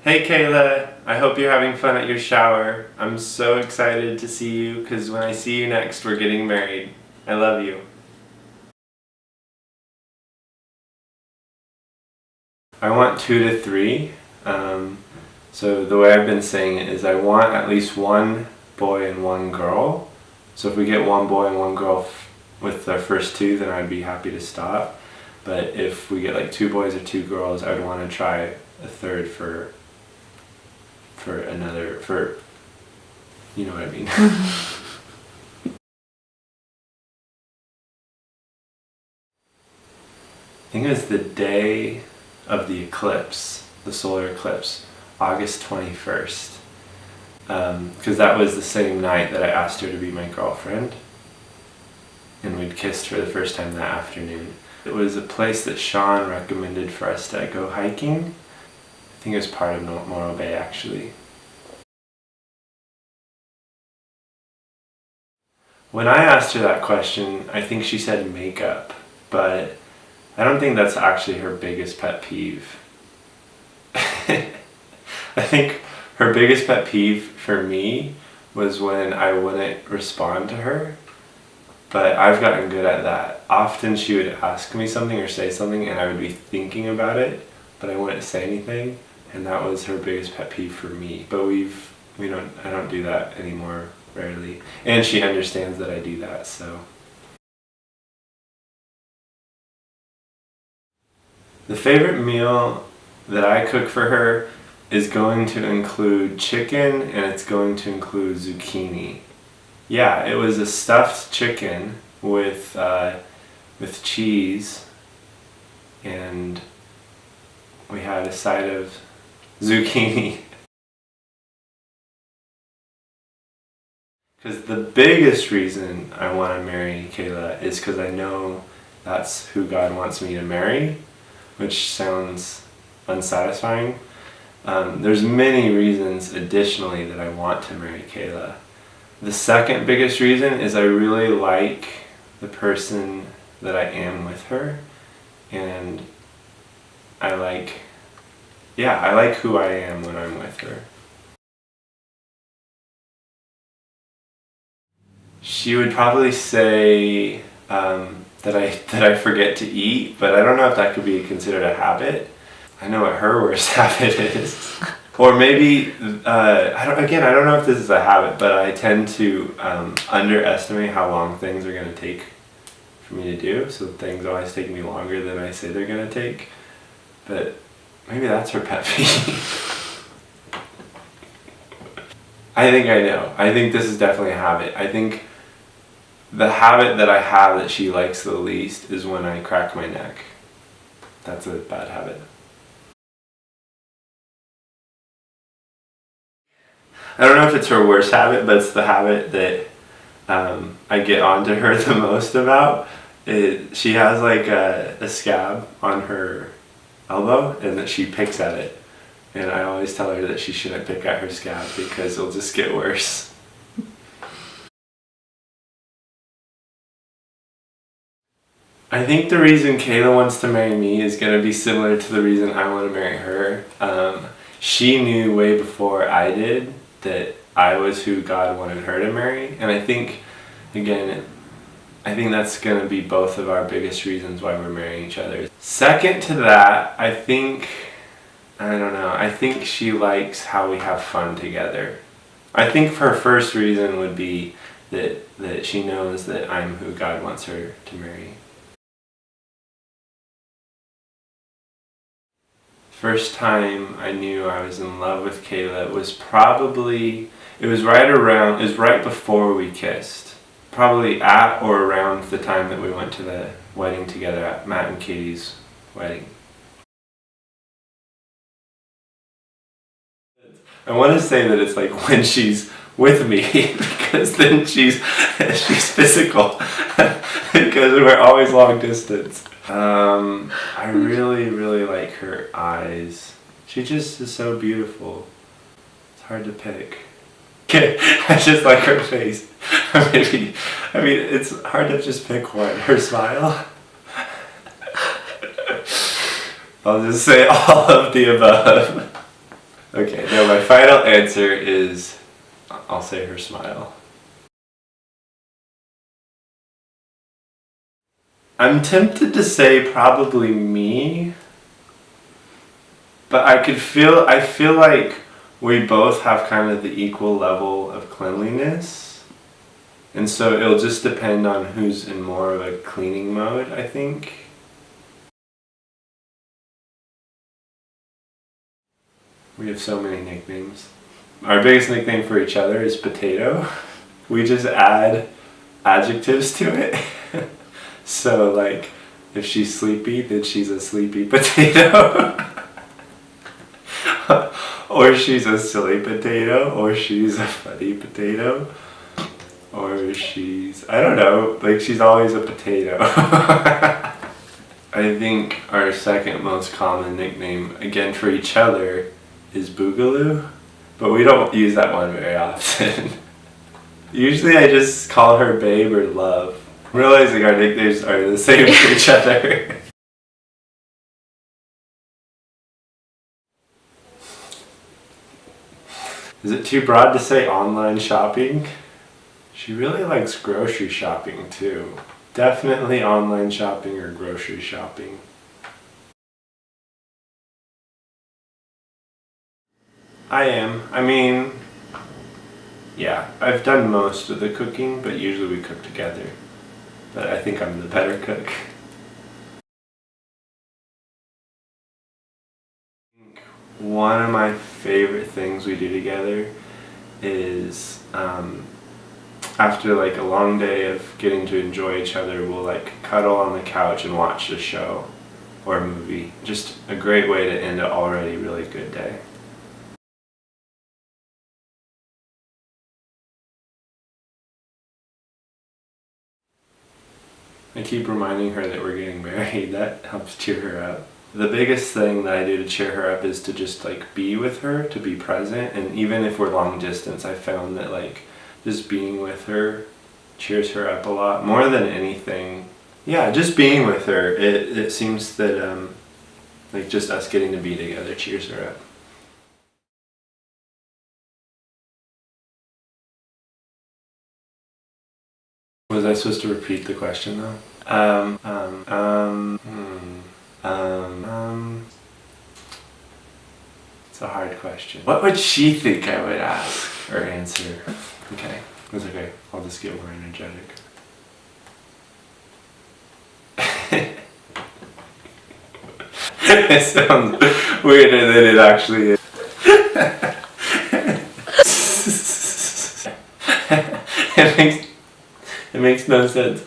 Hey Kayla, I hope you're having fun at your shower. I'm so excited to see you because when I see you next, we're getting married. I love you. I want 2 to 3. So the way I've been saying it is I want at least one boy and one girl. So if we get one boy and one girl with our first 2, then I'd be happy to stop. But if we get like 2 boys or 2 girls, I'd want to try a third for you know what I mean. I think it was the day of the eclipse, the solar eclipse, August 21st. Because that was the same night that I asked her to be my girlfriend. And we'd kissed for the first time that afternoon. It was a place that Sean recommended for us to go hiking. I think it was part of Morro Bay actually. When I asked her that question, I think she said makeup, but I don't think that's actually her biggest pet peeve. I think her biggest pet peeve for me was when I wouldn't respond to her, but I've gotten good at that. Often she would ask me something or say something and I would be thinking about it, but I wouldn't say anything, and that was her biggest pet peeve for me. But I don't do that anymore, rarely. And she understands that I do that, so. The favorite meal that I cook for her is going to include chicken, and it's going to include zucchini. Yeah, it was a stuffed chicken with cheese, and we had a side of zucchini. Because the biggest reason I want to marry Kayla is because I know that's who God wants me to marry, which sounds unsatisfying. There's many reasons additionally that I want to marry Kayla. The second biggest reason is I really like the person that I am with her, and I like who I am when I'm with her. She would probably say that I forget to eat, but I don't know if that could be considered a habit. I know what her worst habit is. Or maybe, I don't know if this is a habit, but I tend to underestimate how long things are going to take for me to do. So things always take me longer than I say they're going to take. But maybe that's her pet peeve. I think I know. I think this is definitely a habit. I think the habit that I have that she likes the least is when I crack my neck. That's a bad habit. I don't know if it's her worst habit, but it's the habit that I get onto her the most about. She has like a scab on her elbow, and that she picks at it. And I always tell her that she shouldn't pick at her scab because it'll just get worse. I think the reason Kayla wants to marry me is going to be similar to the reason I want to marry her. She knew way before I did that I was who God wanted her to marry, and I think that's going to be both of our biggest reasons why we're marrying each other. Second to that, I think she likes how we have fun together. I think her first reason would be that she knows that I'm who God wants her to marry. First time I knew I was in love with Kayla was right before we kissed. Probably at or around the time that we went to the wedding together, at Matt and Katie's wedding. I want to say that it's like when she's with me, because then she's physical, because we're always long distance. I really, really like her eyes. She just is so beautiful. It's hard to pick. I just like her face. It's hard to just pick one. Her smile. I'll just say all of the above. Okay, no, my final answer is, I'll say her smile. I'm tempted to say probably me, but I feel like we both have kind of the equal level of cleanliness. And so it'll just depend on who's in more of a cleaning mode, I think. We have so many nicknames. Our biggest nickname for each other is potato. We just add adjectives to it. So like, if she's sleepy, then she's a sleepy potato. Or she's a silly potato, or she's a funny potato, or she's, I don't know, like she's always a potato. I think our second most common nickname, again for each other, is Boogaloo, but we don't use that one very often. Usually I just call her babe or love. I'm realizing our nicknames are the same for each other. Is it too broad to say online shopping? She really likes grocery shopping too. Definitely online shopping or grocery shopping. I am. I mean, yeah, I've done most of the cooking, but usually we cook together. But I think I'm the better cook. One of my favorite things we do together is after like a long day of getting to enjoy each other, we'll like cuddle on the couch and watch a show or a movie. Just a great way to end an already really good day. I keep reminding her that we're getting married. That helps cheer her up. The biggest thing that I do to cheer her up is to just like be with her, to be present. And even if we're long distance, I found that like just being with her cheers her up a lot more than anything. Yeah, just being with her, it seems that like just us getting to be together cheers her up. Was I supposed to repeat the question though? It's a hard question. What would she think I would ask or answer? Okay, that's okay. I'll just get more energetic. It sounds weirder than it actually is. It makes no sense.